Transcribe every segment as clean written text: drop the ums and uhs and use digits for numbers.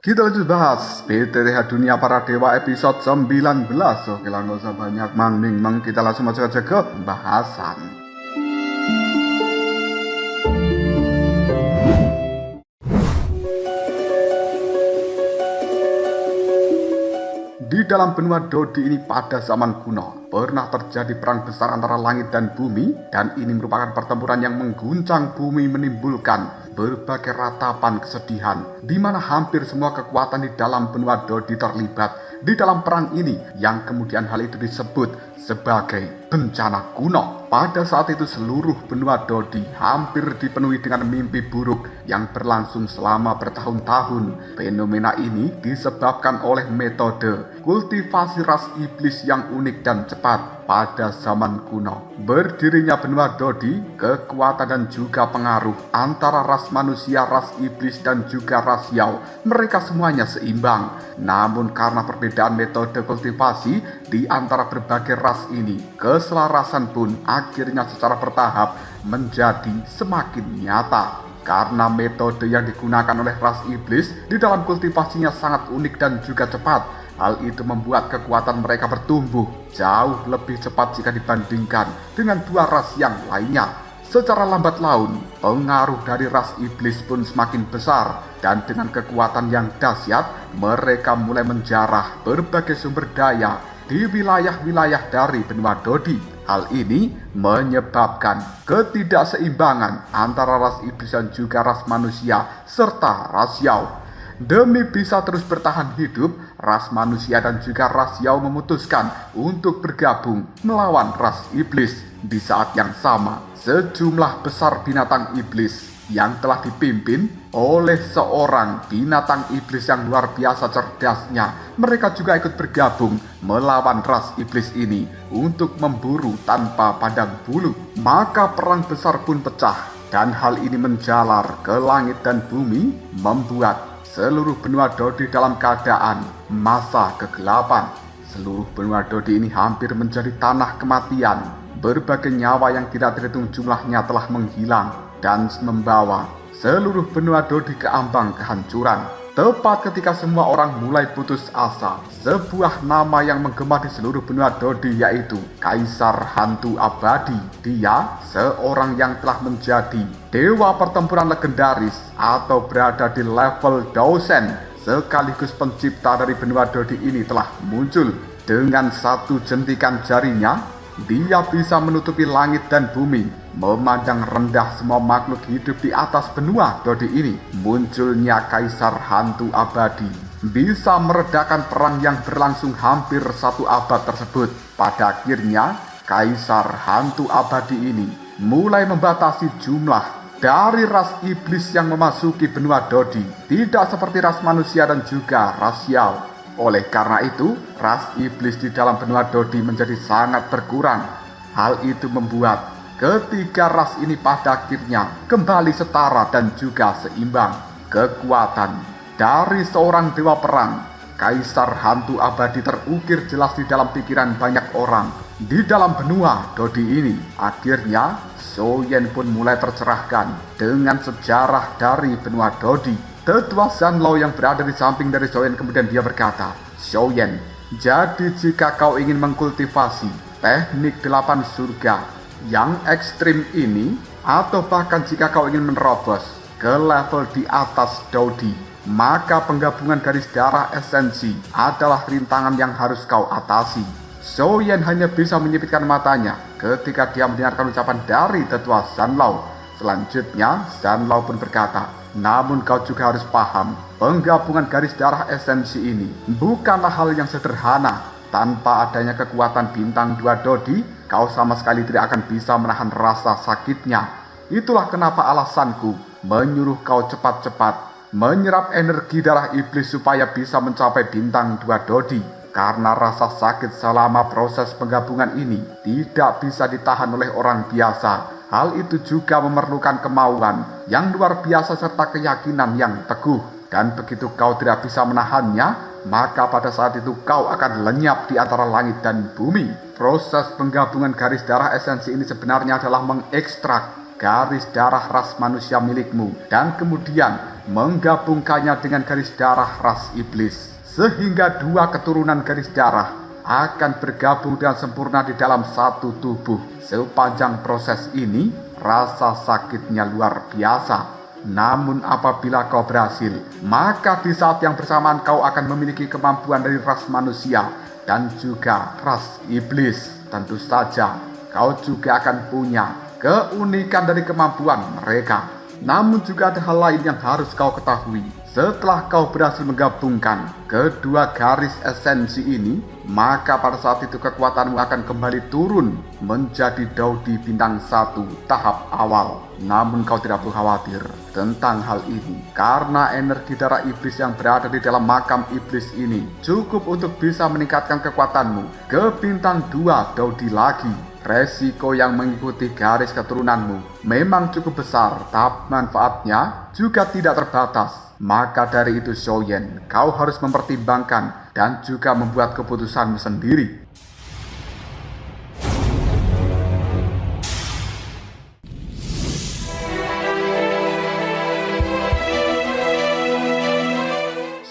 Kita lanjut bahas PTTH Dunia Para Dewa episode 19. Oke lah, gak usah banyak mang-ming-mang, kita langsung masuk aja ke bahasan. Di dalam benua Dodi ini pada zaman kuno, pernah terjadi perang besar antara langit dan bumi, dan ini merupakan pertempuran yang mengguncang bumi, menimbulkan berbagai ratapan kesedihan, di mana hampir semua kekuatan di dalam benua Dodi terlibat di dalam perang ini, yang kemudian hal itu disebut sebagai bencana kuno. Pada saat itu seluruh benua Dodi hampir dipenuhi dengan mimpi buruk yang berlangsung selama bertahun-tahun. Fenomena ini disebabkan oleh metode kultivasi ras iblis yang unik dan cepat pada zaman kuno. Berdirinya benua Dodi, kekuatan dan juga pengaruh antara ras manusia, ras iblis dan juga ras Yao, mereka semuanya seimbang. Namun karena perbedaan metode kultivasi di antara berbagai ras ini, keselarasan pun akhirnya secara bertahap menjadi semakin nyata. Karena metode yang digunakan oleh ras iblis di dalam kultivasinya sangat unik dan juga cepat, hal itu membuat kekuatan mereka bertumbuh jauh lebih cepat jika dibandingkan dengan dua ras yang lainnya. Secara lambat laun, pengaruh dari ras iblis pun semakin besar, dan dengan kekuatan yang dahsyat, mereka mulai menjarah berbagai sumber daya di wilayah-wilayah dari benua Dodi. Hal ini menyebabkan ketidakseimbangan antara ras iblis dan juga ras manusia serta ras Yao. Demi bisa terus bertahan hidup, ras manusia dan juga ras Yao memutuskan untuk bergabung melawan ras iblis. Di saat yang sama, sejumlah besar binatang iblis yang telah dipimpin oleh seorang binatang iblis yang luar biasa cerdasnya, mereka juga ikut bergabung melawan ras iblis ini untuk memburu tanpa pandang bulu. Maka perang besar pun pecah, dan hal ini menjalar ke langit dan bumi, membuat seluruh benua Dodi dalam keadaan masa kegelapan. Seluruh benua Dodi ini hampir menjadi tanah kematian. Berbagai nyawa yang tidak terhitung jumlahnya telah menghilang dan membawa seluruh benua Dodi ke ambang kehancuran. Tepat ketika semua orang mulai putus asa, sebuah nama yang menggema di seluruh benua Dodi yaitu Kaisar Hantu Abadi. Dia seorang yang telah menjadi dewa pertempuran legendaris atau berada di level dosen, sekaligus pencipta dari benua Dodi ini telah muncul. Dengan satu jentikan jarinya, dia bisa menutupi langit dan bumi, memandang rendah semua makhluk hidup di atas benua Dodi ini. Munculnya Kaisar Hantu Abadi bisa meredakan perang yang berlangsung hampir 1 abad tersebut. Pada akhirnya, Kaisar Hantu Abadi ini mulai membatasi jumlah dari ras iblis yang memasuki benua Dodi, tidak seperti ras manusia dan juga ras Yao. Oleh karena itu, ras iblis di dalam benua Dodi menjadi sangat berkurang. Hal itu membuat ketiga ras ini pada akhirnya kembali setara dan juga seimbang. Kekuatan dari seorang dewa perang, Kaisar Hantu Abadi, terukir jelas di dalam pikiran banyak orang di dalam benua Dodi ini. Akhirnya, Shoyen pun mulai tercerahkan dengan sejarah dari benua Dodi. Tetua Zanlao yang berada di samping dari Shoyen kemudian dia berkata, "Shoyen, jadi jika kau ingin mengkultivasi teknik 8 surga yang ekstrim ini, atau bahkan jika kau ingin menerobos ke level di atas Dodi, maka penggabungan garis darah esensi adalah rintangan yang harus kau atasi." Shoyen hanya bisa menyipitkan matanya ketika dia mendengarkan ucapan dari Tetua Zanlao. Selanjutnya, Zanlao pun berkata, "Namun kau juga harus paham, penggabungan garis darah esensi ini bukanlah hal yang sederhana. Tanpa adanya kekuatan bintang 2 Dodi, kau sama sekali tidak akan bisa menahan rasa sakitnya. Itulah kenapa alasanku menyuruh kau cepat-cepat menyerap energi darah iblis supaya bisa mencapai bintang 2 Dodi. Karena rasa sakit selama proses penggabungan ini tidak bisa ditahan oleh orang biasa. Hal itu juga memerlukan kemauan yang luar biasa serta keyakinan yang teguh. Dan begitu kau tidak bisa menahannya, maka pada saat itu kau akan lenyap di antara langit dan bumi." Proses penggabungan garis darah esensi ini sebenarnya adalah mengekstrak garis darah ras manusia milikmu dan kemudian menggabungkannya dengan garis darah ras iblis, sehingga dua keturunan garis darah akan bergabung dengan sempurna di dalam satu tubuh. Sepanjang proses ini, rasa sakitnya luar biasa. Namun apabila kau berhasil, maka di saat yang bersamaan kau akan memiliki kemampuan dari ras manusia dan juga ras iblis. Tentu saja kau juga akan punya keunikan dari kemampuan mereka. Namun juga ada hal lain yang harus kau ketahui. Setelah kau berhasil menggabungkan kedua garis esensi ini, maka pada saat itu kekuatanmu akan kembali turun menjadi Daudi bintang 1 tahap awal. Namun kau tidak perlu khawatir tentang hal ini, karena energi darah iblis yang berada di dalam makam iblis ini cukup untuk bisa meningkatkan kekuatanmu ke bintang 2 Daudi lagi. Resiko yang mengikuti garis keturunanmu memang cukup besar, tapi manfaatnya juga tidak terbatas. Maka dari itu Xiaoyan, kau harus mempertimbangkan dan juga membuat keputusanmu sendiri.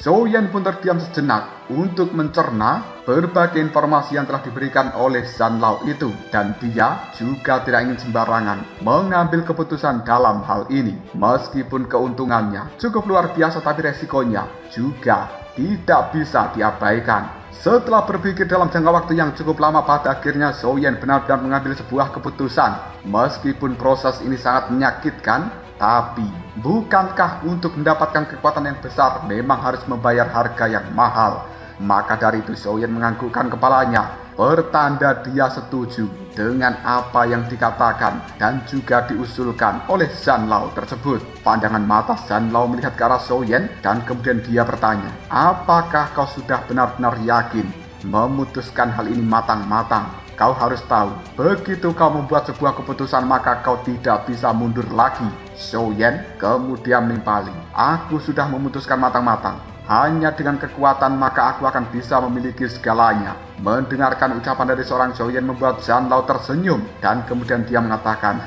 Xiaoyan pun terdiam sejenak untuk mencerna berbagai informasi yang telah diberikan oleh Zanlao itu, dan dia juga tidak ingin sembarangan mengambil keputusan dalam hal ini. Meskipun keuntungannya cukup luar biasa, tapi resikonya juga tidak bisa diabaikan. Setelah berpikir dalam jangka waktu yang cukup lama, pada akhirnya Xiaoyan benar-benar mengambil sebuah keputusan. Meskipun proses ini sangat menyakitkan, tapi bukankah untuk mendapatkan kekuatan yang besar memang harus membayar harga yang mahal? Maka dari itu Xiaoyan menganggukkan kepalanya, pertanda dia setuju dengan apa yang dikatakan dan juga diusulkan oleh Zanlao tersebut. Pandangan mata Zanlao melihat ke arah Xiaoyan dan kemudian dia bertanya, apakah kau sudah benar-benar yakin memutuskan hal ini matang-matang? Kau harus tahu, begitu kau membuat sebuah keputusan maka kau tidak bisa mundur lagi. Xiaoyan kemudian menimpali, aku sudah memutuskan matang-matang. Hanya dengan kekuatan maka aku akan bisa memiliki segalanya. Mendengarkan ucapan dari seorang Xiaoyan membuat Zanlao tersenyum dan kemudian dia mengatakan,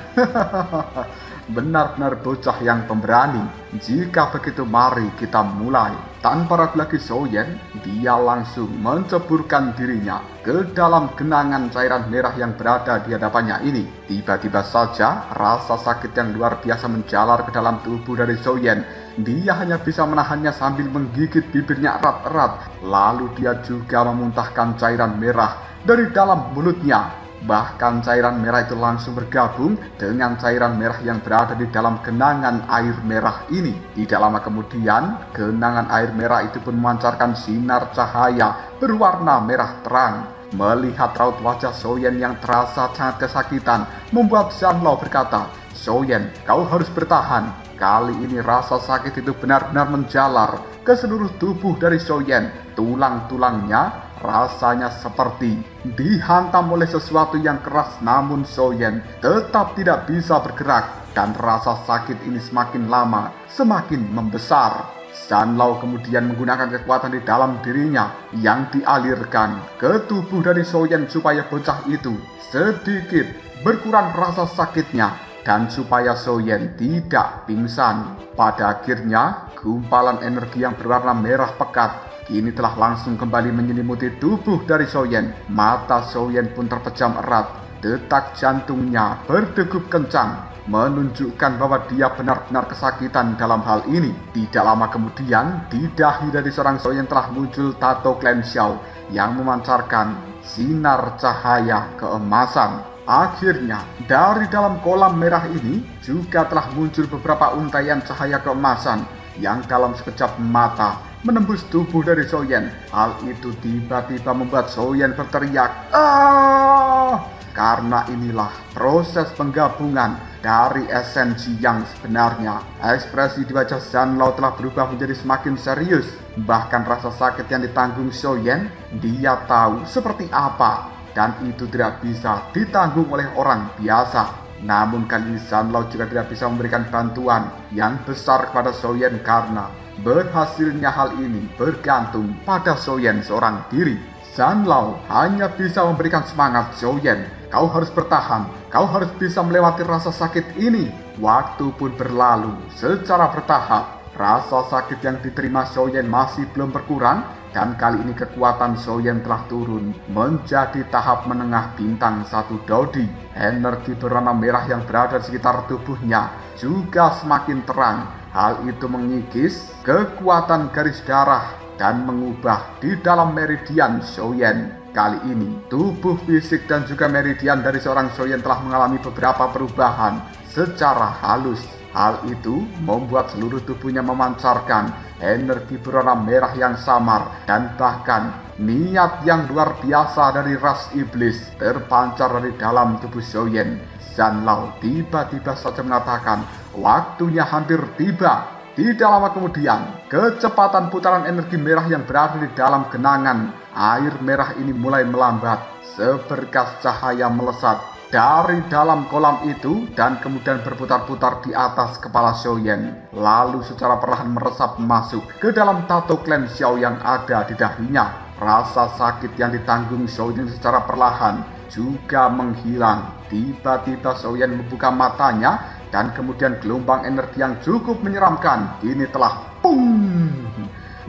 benar-benar bocah yang pemberani. Jika begitu mari kita mulai. Tanpa ragu lagi Xiaoyan, dia langsung menceburkan dirinya ke dalam genangan cairan merah yang berada di hadapannya ini. Tiba-tiba saja rasa sakit yang luar biasa menjalar ke dalam tubuh dari Xiaoyan. Dia hanya bisa menahannya sambil menggigit bibirnya erat-erat. Lalu dia juga memuntahkan cairan merah dari dalam mulutnya. Bahkan cairan merah itu langsung bergabung dengan cairan merah yang berada di dalam genangan air merah ini. Tidak lama kemudian, genangan air merah itu pun memancarkan sinar cahaya berwarna merah terang. Melihat raut wajah Xiaoyan yang terasa sangat kesakitan, membuat Zanlao berkata, Xiaoyan, kau harus bertahan. Kali ini rasa sakit itu benar-benar menjalar ke seluruh tubuh dari Xiaoyan. Tulang-tulangnya rasanya seperti dihantam oleh sesuatu yang keras, namun Xiaoyan tetap tidak bisa bergerak dan rasa sakit ini semakin lama semakin membesar. Zanlao kemudian menggunakan kekuatan di dalam dirinya yang dialirkan ke tubuh dari Xiaoyan supaya bocah itu sedikit berkurang rasa sakitnya dan supaya Xiaoyan tidak pingsan. Pada akhirnya gumpalan energi yang berwarna merah pekat kini telah langsung kembali menyelimuti tubuh dari Xiaoyan. Mata Xiaoyan pun terpejam erat. Detak jantungnya berdegup kencang, menunjukkan bahwa dia benar-benar kesakitan dalam hal ini. Tidak lama kemudian, di dahi dari seorang Xiaoyan telah muncul tato Clan Xiao yang memancarkan sinar cahaya keemasan. Akhirnya, dari dalam kolam merah ini juga telah muncul beberapa untaian cahaya keemasan yang dalam sekejap mata menembus tubuh dari Xiaoyan. Hal itu tiba-tiba membuat Xiaoyan berteriak, "Ah!" Karena inilah proses penggabungan dari esensi yang sebenarnya. Ekspresi di wajah Zanlao telah berubah menjadi semakin serius. Bahkan rasa sakit yang ditanggung Xiaoyan, dia tahu seperti apa, dan itu tidak bisa ditanggung oleh orang biasa. Namun kali ini Zanlao juga tidak bisa memberikan bantuan yang besar kepada Xiaoyan karena berhasilnya hal ini bergantung pada Xiaoyan seorang diri. Zanlao hanya bisa memberikan semangat, Xiaoyan, kau harus bertahan, kau harus bisa melewati rasa sakit ini. Waktu pun berlalu secara bertahap. Rasa sakit yang diterima Xiaoyan masih belum berkurang, dan kali ini kekuatan Xiaoyan telah turun menjadi tahap menengah bintang 1 Dodi. Energi berwarna merah yang berada di sekitar tubuhnya juga semakin terang. Hal itu mengikis kekuatan garis darah dan mengubah di dalam meridian Xiaoyan. Kali ini, tubuh fisik dan juga meridian dari seorang Xiaoyan telah mengalami beberapa perubahan secara halus. Hal itu membuat seluruh tubuhnya memancarkan energi berwarna merah yang samar, dan bahkan niat yang luar biasa dari ras iblis terpancar dari dalam tubuh Xiaoyan. Zanlao tiba-tiba saja mengatakan, waktunya hampir tiba. Tidak lama kemudian, kecepatan putaran energi merah yang berada di dalam genangan air merah ini mulai melambat. Seberkas cahaya melesat dari dalam kolam itu dan kemudian berputar-putar di atas kepala Xiaoyan. Lalu secara perlahan meresap masuk ke dalam tato klan Xiao yang ada di dahinya. Rasa sakit yang ditanggung Xiaoyan secara perlahan juga menghilang. Tiba-tiba Xiaoyan membuka matanya, dan kemudian gelombang energi yang cukup menyeramkan ini telah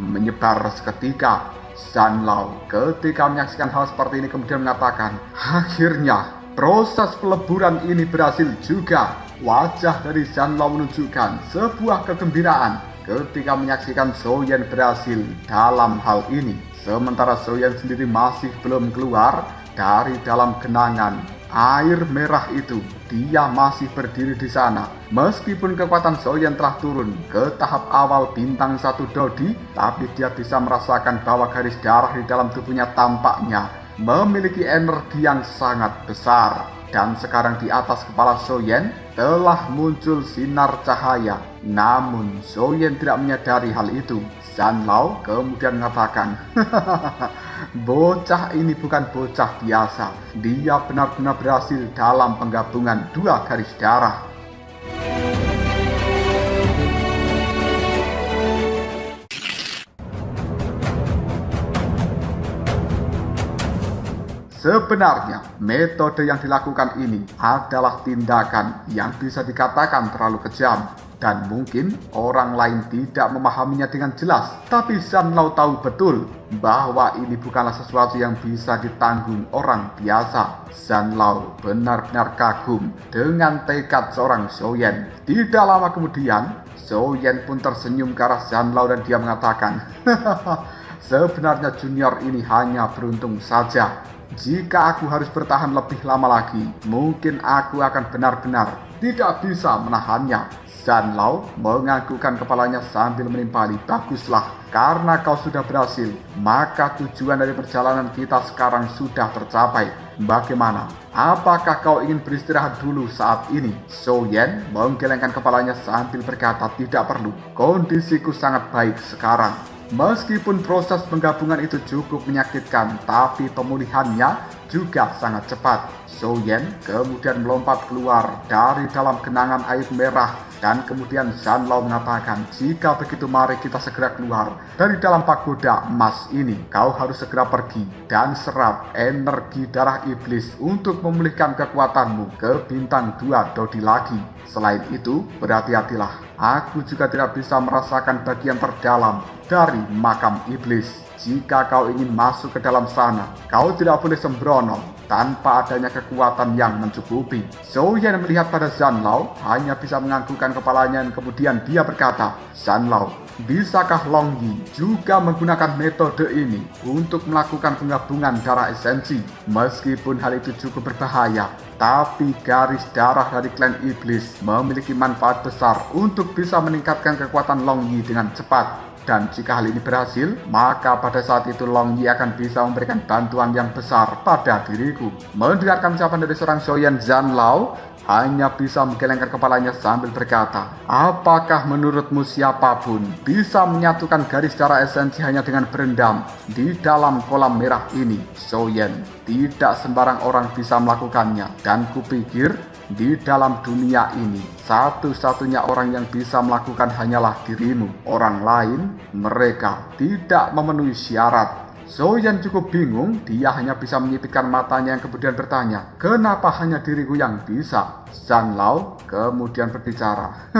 menyebar seketika. Zanlao ketika menyaksikan hal seperti ini kemudian mengatakan, akhirnya proses peleburan ini berhasil juga. Wajah dari Zanlao menunjukkan sebuah kegembiraan ketika menyaksikan Xiaoyan berhasil dalam hal ini. Sementara Xiaoyan sendiri masih belum keluar dari dalam genangan air merah itu. Dia masih berdiri di sana. Meskipun kekuatan Xiaoyan telah turun ke tahap awal bintang 1 Dodi, tapi dia bisa merasakan bahwa garis darah di dalam tubuhnya tampaknya memiliki energi yang sangat besar. Dan sekarang di atas kepala Xiaoyan telah muncul sinar cahaya. Namun Xiaoyan tidak menyadari hal itu. Zanlao kemudian mengatakan, bocah ini bukan bocah biasa. Dia benar-benar berhasil dalam penggabungan 2 garis darah. Sebenarnya, metode yang dilakukan ini adalah tindakan yang bisa dikatakan terlalu kejam. Dan mungkin orang lain tidak memahaminya dengan jelas. Tapi Zanlao tahu betul bahwa ini bukanlah sesuatu yang bisa ditanggung orang biasa. Zanlao benar-benar kagum dengan tekad seorang Xiaoyan. Tidak lama kemudian, Xiaoyan pun tersenyum ke arah Zanlao dan dia mengatakan, sebenarnya junior ini hanya beruntung saja. Jika aku harus bertahan lebih lama lagi, mungkin aku akan benar-benar tidak bisa menahannya. Zanlao menganggukkan kepalanya sambil menimpali, baguslah, karena kau sudah berhasil, maka tujuan dari perjalanan kita sekarang sudah tercapai. Bagaimana? Apakah kau ingin beristirahat dulu saat ini? Xiaoyan menggelengkan kepalanya sambil berkata, tidak perlu, kondisiku sangat baik sekarang. Meskipun proses penggabungan itu cukup menyakitkan, tapi pemulihannya juga sangat cepat. Xiaoyan kemudian melompat keluar dari dalam genangan air merah. Dan kemudian Zanlao mengatakan, jika begitu mari kita segera keluar dari dalam pagoda emas ini. Kau harus segera pergi dan serap energi darah iblis untuk memulihkan kekuatanmu ke bintang 2 Dodi lagi. Selain itu, berhati-hatilah. Aku juga tidak bisa merasakan bagian terdalam dari makam iblis. Jika kau ingin masuk ke dalam sana, kau tidak boleh sembrono tanpa adanya kekuatan yang mencukupi. Xiaoyan melihat pada Zanlao, hanya bisa menganggukkan kepalanya dan kemudian dia berkata, Zanlao, bisakah Long Yi juga menggunakan metode ini untuk melakukan penggabungan darah esensi? Meskipun hal itu cukup berbahaya, tapi garis darah dari klan iblis memiliki manfaat besar untuk bisa meningkatkan kekuatan Long Yi dengan cepat. Dan jika hal ini berhasil, maka pada saat itu Long Yi akan bisa memberikan bantuan yang besar pada diriku. Mendengarkan ucapan dari seorang Xiaoyan, Zanlao hanya bisa menggelengkan kepalanya sambil berkata, apakah menurutmu siapapun bisa menyatukan garis darah esensi hanya dengan berendam di dalam kolam merah ini? Xiaoyan, tidak sembarang orang bisa melakukannya. Dan kupikir di dalam dunia ini, satu-satunya orang yang bisa melakukan hanyalah dirimu. Orang lain, mereka tidak memenuhi syarat. Xiaoyan cukup bingung, dia hanya bisa menyipitkan matanya yang kemudian bertanya, kenapa hanya diriku yang bisa? Zanlao kemudian berbicara.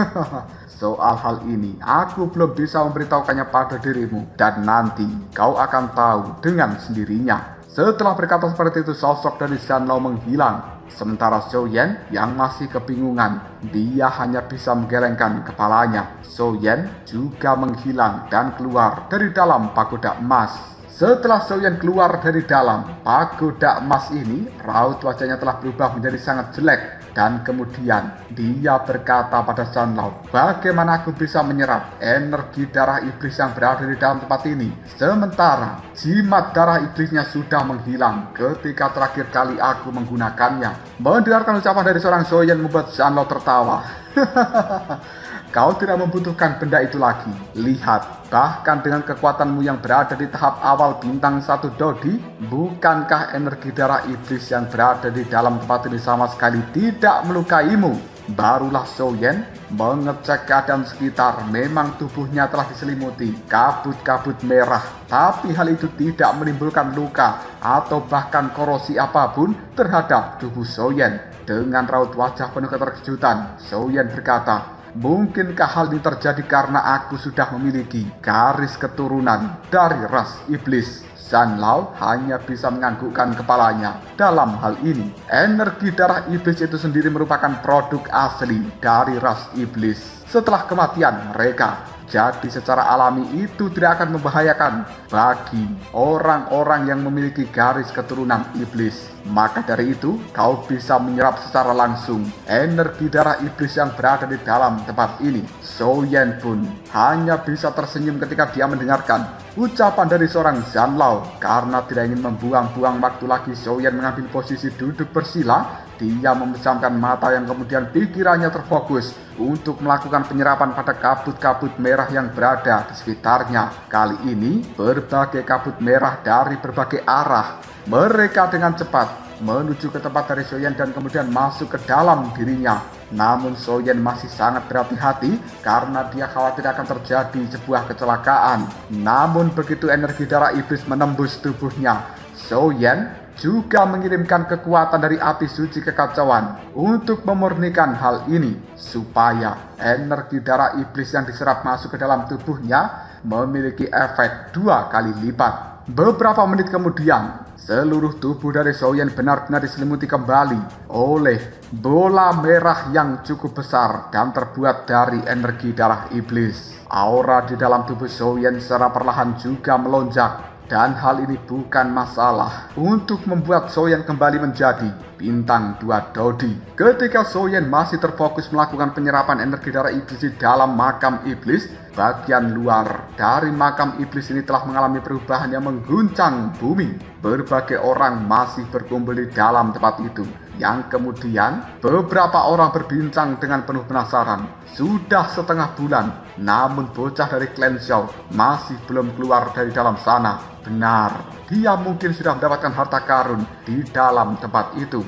Soal hal ini, aku belum bisa memberitahukannya pada dirimu, dan nanti kau akan tahu dengan sendirinya. Setelah berkata seperti itu, sosok dari Zanlao menghilang. Sementara Xiaoyan yang masih kebingungan, dia hanya bisa menggelengkan kepalanya. Xiaoyan juga menghilang dan keluar dari dalam pagoda emas. Setelah Xiaoyan keluar dari dalam pagoda emas ini, raut wajahnya telah berubah menjadi sangat jelek. Dan kemudian dia berkata pada Zanlao, bagaimana aku bisa menyerap energi darah iblis yang berada di dalam tempat ini, sementara jimat darah iblisnya sudah menghilang ketika terakhir kali aku menggunakannya. Mendengarkan ucapan dari seorang Xiaoyan membuat Zanlao tertawa. Kau tidak membutuhkan benda itu lagi. Lihat, bahkan dengan kekuatanmu yang berada di tahap awal bintang 1 Dodi, bukankah energi darah iblis yang berada di dalam tempat ini sama sekali tidak melukaimu? Barulah Xiaoyan mengecek keadaan sekitar. Memang tubuhnya telah diselimuti kabut-kabut merah, tapi hal itu tidak menimbulkan luka atau bahkan korosi apapun terhadap tubuh Xiaoyan. Dengan raut wajah penuh keterkejutan, Xiaoyan berkata, mungkinkah hal ini terjadi karena aku sudah memiliki garis keturunan dari ras iblis? Zanlao hanya bisa menganggukkan kepalanya. Dalam hal ini, energi darah iblis itu sendiri merupakan produk asli dari ras iblis. Setelah kematian mereka, jadi secara alami itu tidak akan membahayakan bagi orang-orang yang memiliki garis keturunan iblis. Maka dari itu, kau bisa menyerap secara langsung energi darah iblis yang berada di dalam tempat ini. Xiaoyan pun hanya bisa tersenyum ketika dia mendengarkan ucapan dari seorang Zanlao. Karena tidak ingin membuang-buang waktu lagi, Xiaoyan mengambil posisi duduk bersila. Dia memejamkan mata yang kemudian pikirannya terfokus untuk melakukan penyerapan pada kabut-kabut merah yang berada di sekitarnya. Kali ini, berbagai kabut merah dari berbagai arah. Mereka dengan cepat menuju ke tempat dari Xiaoyan dan kemudian masuk ke dalam dirinya. Namun Xiaoyan masih sangat berhati-hati karena dia khawatir akan terjadi sebuah kecelakaan. Namun begitu energi darah iblis menembus tubuhnya, Xiaoyan juga mengirimkan kekuatan dari api suci kekacauan untuk memurnikan hal ini, supaya energi darah iblis yang diserap masuk ke dalam tubuhnya memiliki efek 2 kali lipat. Beberapa menit kemudian, seluruh tubuh dari Xiaoyan benar-benar diselimuti kembali oleh bola merah yang cukup besar dan terbuat dari energi darah iblis. Aura di dalam tubuh Xiaoyan secara perlahan juga melonjak. Dan hal ini bukan masalah untuk membuat Xiaoyan kembali menjadi bintang 2 Dodi. Ketika Xiaoyan masih terfokus melakukan penyerapan energi darah iblis di dalam makam iblis, bagian luar dari makam iblis ini telah mengalami perubahan yang mengguncang bumi. Berbagai orang masih berkumpul di dalam tempat itu, yang kemudian beberapa orang berbincang dengan penuh penasaran. Sudah setengah bulan, namun bocah dari klan Xiao masih belum keluar dari dalam sana. Benar, dia mungkin sudah mendapatkan harta karun di dalam tempat itu.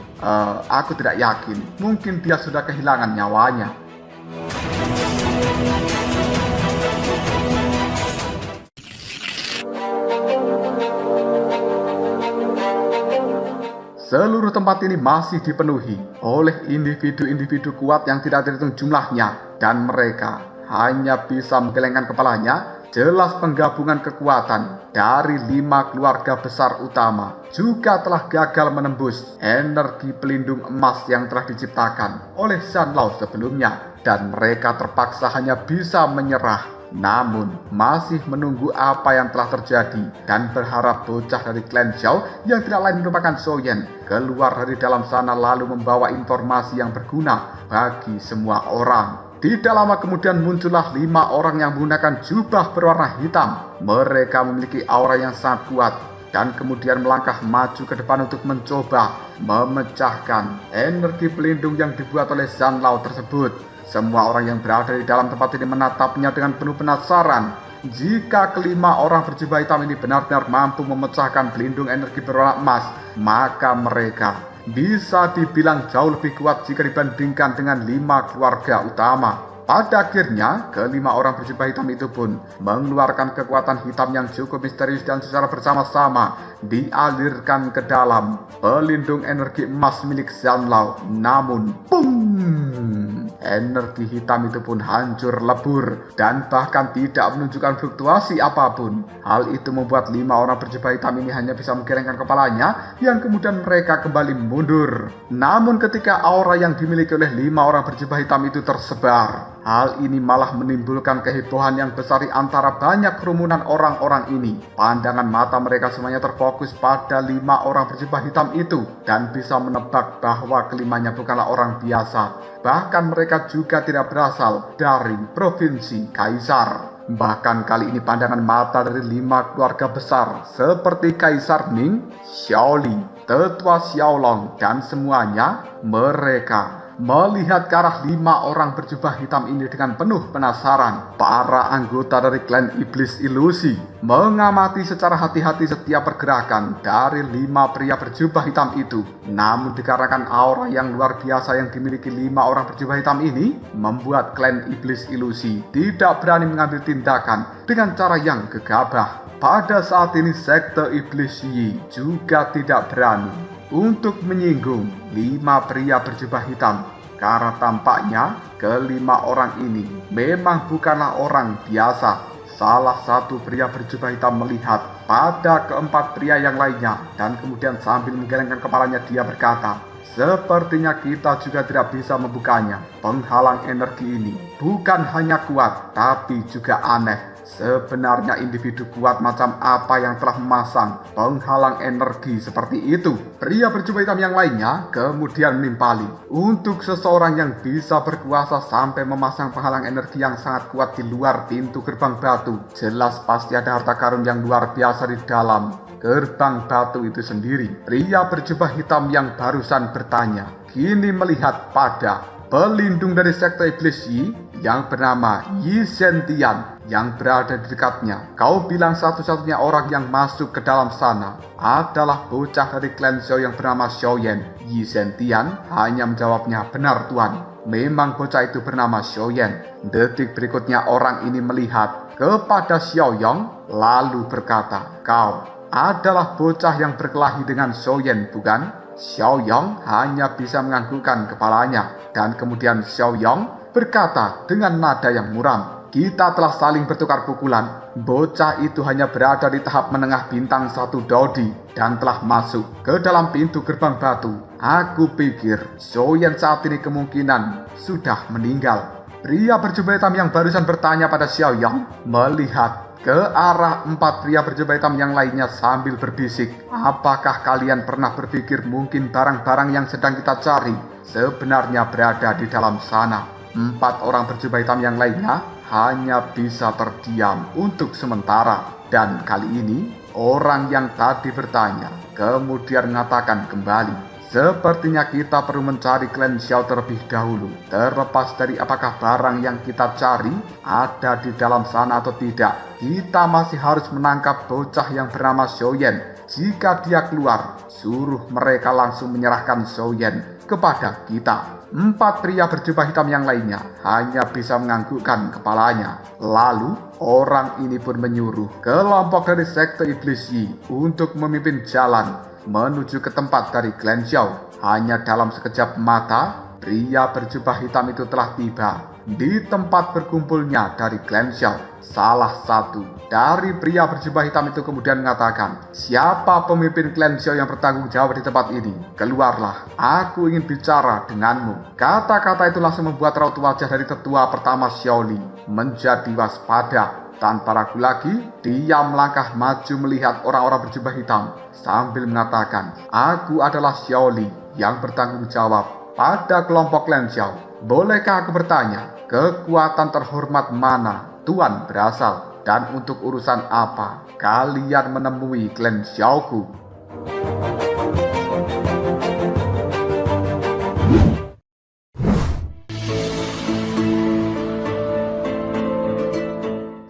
Aku tidak yakin, mungkin dia sudah kehilangan nyawanya. Seluruh tempat ini masih dipenuhi oleh individu-individu kuat yang tidak terhitung jumlahnya, dan mereka hanya bisa menggelengkan kepalanya. Jelas penggabungan kekuatan dari 5 keluarga besar utama juga telah gagal menembus energi pelindung emas yang telah diciptakan oleh Zanlao sebelumnya, dan mereka terpaksa hanya bisa menyerah. Namun masih menunggu apa yang telah terjadi dan berharap bocah dari klan Xiao yang tidak lain merupakan Xiaoyan keluar dari dalam sana lalu membawa informasi yang berguna bagi semua orang. Tidak lama kemudian muncullah 5 orang yang menggunakan jubah berwarna hitam. Mereka memiliki aura yang sangat kuat dan kemudian melangkah maju ke depan untuk mencoba memecahkan energi pelindung yang dibuat oleh Zanlao tersebut. Semua orang yang berada di dalam tempat ini menatapnya dengan penuh penasaran. Jika kelima orang berjubah hitam ini benar-benar mampu memecahkan pelindung energi berwarna emas, maka mereka bisa dibilang jauh lebih kuat jika dibandingkan dengan 5 keluarga utama. Pada akhirnya, kelima orang berjubah hitam itu pun mengeluarkan kekuatan hitam yang cukup misterius dan secara bersama-sama dialirkan ke dalam pelindung energi emas milik Zanlao. Namun, boom! Energi hitam itu pun hancur lebur dan bahkan tidak menunjukkan fluktuasi apapun. Hal itu membuat 5 orang berjubah hitam ini hanya bisa menggelengkan kepalanya yang kemudian mereka kembali mundur. Namun ketika aura yang dimiliki oleh 5 orang berjubah hitam itu tersebar, hal ini malah menimbulkan kehebohan yang besar di antara banyak kerumunan orang-orang ini. Pandangan mata mereka semuanya terfokus pada 5 orang berjubah hitam itu dan bisa menebak bahwa kelimanya bukanlah orang biasa. Bahkan mereka juga tidak berasal dari provinsi Kaisar. Bahkan kali ini pandangan mata dari 5 keluarga besar seperti Kaisar Ming, Xiaoli, Tetua Xiaolong, dan semuanya mereka melihat ke arah 5 orang berjubah hitam ini dengan penuh penasaran. Para anggota dari klan Iblis Ilusi mengamati secara hati-hati setiap pergerakan dari 5 pria berjubah hitam itu. Namun dikarenakan aura yang luar biasa yang dimiliki 5 orang berjubah hitam ini, membuat klan Iblis Ilusi tidak berani mengambil tindakan dengan cara yang gegabah. Pada saat ini sekte Iblis Yi juga tidak berani untuk menyinggung 5 pria berjubah hitam, karena tampaknya kelima orang ini memang bukanlah orang biasa. Salah satu pria berjubah hitam melihat pada keempat pria yang lainnya dan kemudian sambil menggelengkan kepalanya dia berkata, "Sepertinya kita juga tidak bisa membukanya. Penghalang energi ini bukan hanya kuat tapi juga aneh. Sebenarnya individu kuat macam apa yang telah memasang penghalang energi seperti itu?" Pria berjubah hitam yang lainnya kemudian menimpali, untuk seseorang yang bisa berkuasa sampai memasang penghalang energi yang sangat kuat di luar pintu gerbang batu, jelas pasti ada harta karun yang luar biasa di dalam gerbang batu itu sendiri. Pria berjubah hitam yang barusan bertanya kini melihat pada pelindung dari sekte Iblis Yi yang bernama Yi Zhentian yang berada di dekatnya. "Kau bilang satu-satunya orang yang masuk ke dalam sana adalah bocah dari klan Xiao yang bernama Xiaoyan?" Yi Zhentian hanya menjawabnya, "Benar Tuan, memang bocah itu bernama Xiaoyan." Detik berikutnya orang ini melihat kepada Xiaoyong lalu berkata, "Kau adalah bocah yang berkelahi dengan Xiaoyan, bukan?" Xiaoyong hanya bisa menganggukkan kepalanya dan kemudian Xiaoyong berkata dengan nada yang muram, "Kita telah saling bertukar pukulan. Bocah itu hanya berada di tahap menengah bintang 1 Dodi dan telah masuk ke dalam pintu gerbang batu. Aku pikir Xiaoyan saat ini kemungkinan sudah meninggal." Pria berjubah hitam yang barusan bertanya pada Xiaoyong melihat ke arah 4 pria berjubah hitam yang lainnya sambil berbisik, "Apakah kalian pernah berpikir mungkin barang-barang yang sedang kita cari sebenarnya berada di dalam sana?" 4 orang berjubah hitam yang lainnya hanya bisa terdiam untuk sementara. Dan kali ini orang yang tadi bertanya kemudian mengatakan kembali, "Sepertinya kita perlu mencari klan Xiao terlebih dahulu. Terlepas dari apakah barang yang kita cari ada di dalam sana atau tidak, kita masih harus menangkap bocah yang bernama Xiaoyan. Jika dia keluar, suruh mereka langsung menyerahkan Xiaoyan kepada kita." 4 pria berjubah hitam yang lainnya hanya bisa menganggukkan kepalanya. Lalu orang ini pun menyuruh kelompok dari sekte Iblis Yi untuk memimpin jalan menuju ke tempat dari klan Xiao. Hanya dalam sekejap mata, pria berjubah hitam itu telah tiba di tempat berkumpulnya dari klan Xiao. Salah satu dari pria berjubah hitam itu kemudian mengatakan, "Siapa pemimpin klan Xiao yang bertanggung jawab di tempat ini? Keluarlah, aku ingin bicara denganmu." Kata-kata itu langsung membuat raut wajah dari tetua pertama Xiaoli menjadi waspada. Tanpa ragu lagi, dia melangkah maju melihat orang-orang berjubah hitam sambil mengatakan, "Aku adalah Xiaoli yang bertanggung jawab pada kelompok klan Xiao. Bolehkah aku bertanya, kekuatan terhormat mana Tuan berasal dan untuk urusan apa kalian menemui klan Xiaoku?"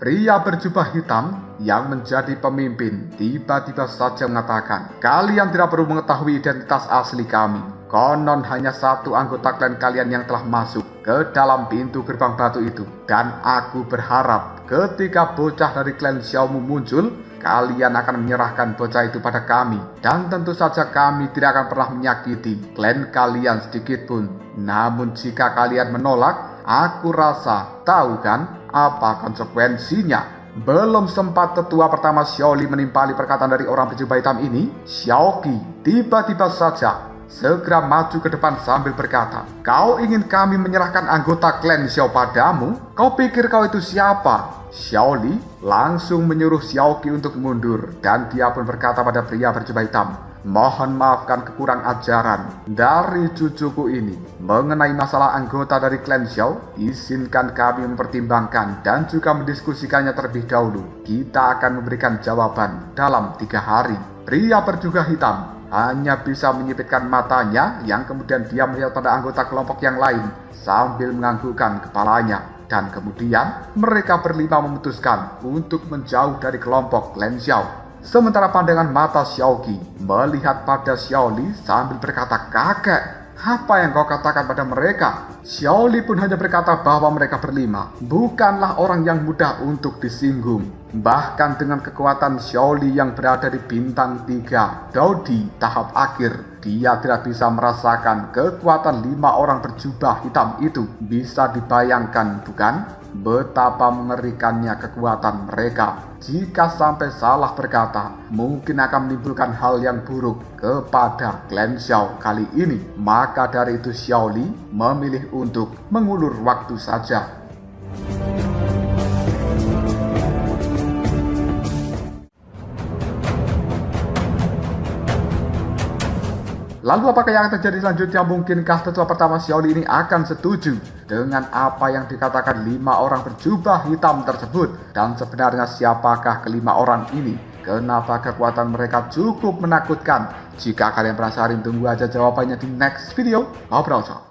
Pria berjubah hitam yang menjadi pemimpin tiba-tiba saja mengatakan, "Kalian tidak perlu mengetahui identitas asli kami. Konon hanya satu anggota klan kalian yang telah masuk ke dalam pintu gerbang batu itu. Dan aku berharap ketika bocah dari klan Xiaomu muncul, kalian akan menyerahkan bocah itu pada kami. Dan tentu saja kami tidak akan pernah menyakiti klan kalian sedikit pun. Namun jika kalian menolak, aku rasa tahu kan apa konsekuensinya. Belum sempat tetua pertama Xiaoli menimpali perkataan dari orang berjubah hitam ini, Xiaoqi tiba-tiba saja segera maju ke depan sambil berkata, "Kau ingin kami menyerahkan anggota klan Xiao padamu? Kau pikir kau itu siapa?" Xiaoli langsung menyuruh Xiaoqi untuk mundur dan dia pun berkata pada pria berjubah hitam, "Mohon maafkan kekurang ajaran dari cucuku ini mengenai masalah anggota dari klan Xiao. Izinkan kami mempertimbangkan dan juga mendiskusikannya terlebih dahulu. Kita akan memberikan jawaban dalam 3 hari." Pria berjubah hitam hanya bisa menyipitkan matanya yang kemudian dia melihat pada anggota kelompok yang lain sambil menganggukkan kepalanya. Dan kemudian mereka berlima memutuskan untuk menjauh dari kelompok klan Xiao. Sementara pandangan mata Xiaoqi melihat pada Xiaoli sambil berkata, "Kakek, apa yang kau katakan pada mereka?" Xiaoli pun hanya berkata bahwa mereka berlima bukanlah orang yang mudah untuk disinggung. Bahkan dengan kekuatan Xiaoli yang berada di bintang 3 Dodi tahap akhir, dia tidak bisa merasakan kekuatan 5 orang berjubah hitam itu. Bisa dibayangkan bukan? Betapa mengerikannya kekuatan mereka. Jika sampai salah berkata, mungkin akan menimbulkan hal yang buruk kepada klan Xiao kali ini. Maka dari itu Xiaoli memilih untuk mengulur waktu saja. Lalu apakah yang akan terjadi selanjutnya? Mungkinkah tetua pertama Xiaoli ini akan setuju dengan apa yang dikatakan 5 orang berjubah hitam tersebut? Dan sebenarnya siapakah kelima orang ini? Kenapa kekuatan mereka cukup menakutkan? Jika kalian penasaran, tunggu aja jawabannya di next video. Ngobrol.